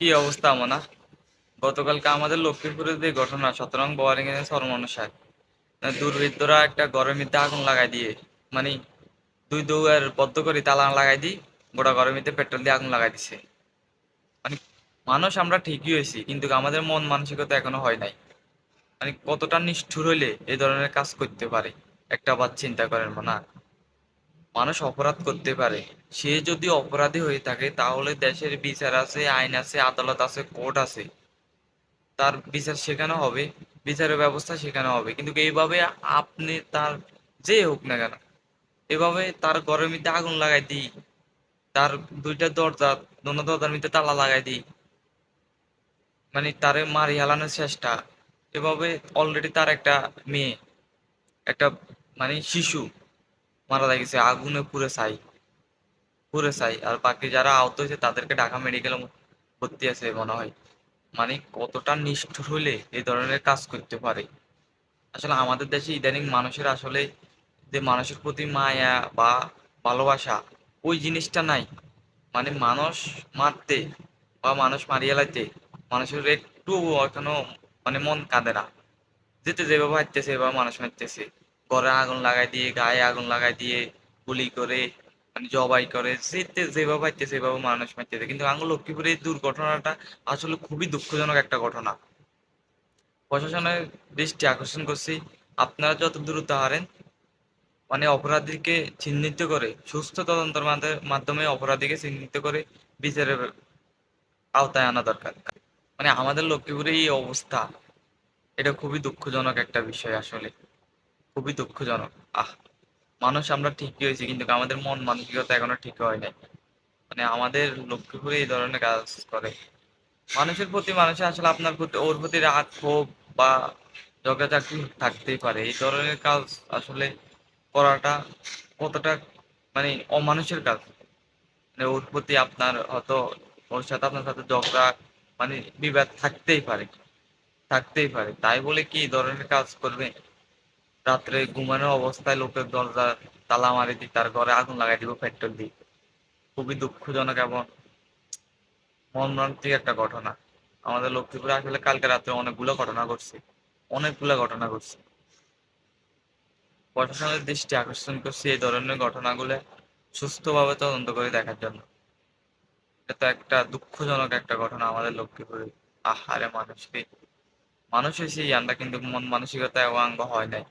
কি অবস্থা মনা? গতকালকে আমাদের লক্ষ্মীপুরে যে ঘটনা সতরং বোয়ারিং এর সর্বনাশায় দুর্বৃত্তরা একটা ঘরের মধ্যে আগুন লাগাই দিয়ে মানে দুই দুয়ার বদ্ধ করে তালা লাগাই দিই, গোটা ঘরের মধ্যে পেট্রোল দিয়ে আগুন লাগাই দিছে। মানে মানুষ আমরা ঠিকই হয়েছি, কিন্তু আমাদের মন মানসিকতা এখনো হয় নাই। মানে কতটা নিষ্ঠুর হইলে এই ধরনের কাজ করতে পারে, একটা বার চিন্তা করেন না। মানুষ অপরাধ করতে পারে, সে যদি অপরাধী হয়ে থাকে তাহলে দেশের বিচার আছে, আইন আছে, আদালত আছে, কোর্ট আছে, তার বিচার সেখানে হবে, বিচারের ব্যবস্থা সেখানে হবে। কিন্তু এইভাবে আপনি তার যে হোক না কেন, এভাবে তার ঘরের মধ্যে আগুন লাগাই দিই, তার দুইটা দরজা, দোনো দরজার মধ্যে তালা লাগাই দিই, মানে তারে মারি হেলানোর চেষ্টা। এভাবে অলরেডি তার একটা মেয়ে, একটা মানে শিশু মারা গেছে আগুনে পুড়ে ছাই, পুড়ে ছাই। আর বাকি যারা আহত হয়েছে তাদেরকে ঢাকা মেডিকেলে ভর্তি আছে মনে হয়। মানে কতটা নিষ্ঠুর হলে এই ধরনের কাজ করতে পারে। আসলে আমাদের দেশে ইদানিং মানুষের আসলে যে মানুষের প্রতি মায়া বা ভালোবাসা, ওই জিনিসটা নাই। মানে মানুষ মারতে বা মানুষ মারিয়া লাইতে মানুষের একটু এখনো মানে মন কাঁদে না। যেতে যেভাবে হাঁটতেছে এভাবে মানুষ মারতেছে, ঘরে আগুন লাগাই দিয়ে, গায়ে আগুন লাগাই দিয়ে, গুলি করে, মানে জবাই করে, যেতে যেভাবে হাঁটতেছে এভাবে মানুষ মারতেছে। কিন্তু আঙ্গুল লক্ষ্মীপুরে এই দুর্ঘটনাটা আসলে খুবই দুঃখজনক একটা ঘটনা। প্রশাসনের দৃষ্টি আকর্ষণ করছি, আপনারা যত দ্রুত হারেন মানে অপরাধীকে চিহ্নিত করে সুস্থ তদন্তের মাধ্যমে অপরাধীকে চিহ্নিত করে বিচারের আওতায় আনা দরকার। মানে আমাদের লক্ষ্মীপুরে এই অবস্থা, এটা খুবই দুঃখজনক একটা বিষয় আসলে, খুবই দুঃখজনক। আহ, মানুষ আমরা ঠিকই হয়েছি, কিন্তু আমাদের মন মানসিকতা এখনো ঠিক হয় নাই। মানে আমাদের লক্ষ্মীপুরে এই ধরনের কাজ করে মানুষের প্রতি, মানুষের আসলে আপনার প্রতি ওর প্রতি রাগ ক্ষোভ বা ঝগড়াঝাটি থাকতেই পারে। এই ধরনের কাজ আসলে করাটা কতটা মানে অমানুষের কাজ। মানে ওর প্রতি আপনার হয়তো, ওর সাথে আপনার সাথে ঝগড়া মানে বিবাদ থাকতেই পারে, থাকতেই পারে, তাই বলে কি এই ধরনের কাজ করবে? রাত্রে ঘুমানো অবস্থায় লোকের দরজা তালা মারি দি, তার ঘরে আগুন লাগাই দিব পেট্রোল দিয়ে। খুবই দুঃখজনক এবং মর্মান্তিক একটা ঘটনা। আমাদের লক্ষ্মীপুরে আসলে কালকে রাত্রে অনেকগুলো ঘটনা ঘটছে, অনেকগুলো ঘটনা ঘটছে। প্রশাসনের দৃষ্টি আকর্ষণ করছে এই ধরনের ঘটনাগুলো সুস্থভাবে তদন্ত করে দেখার জন্য। এটা একটা দুঃখজনক একটা ঘটনা আমাদের লক্ষ্মীপুরে। আহারে মানুষকে, মানুষ হয়েছে আমরা কিন্তু মন মানসিকতা এবং হয় নাই।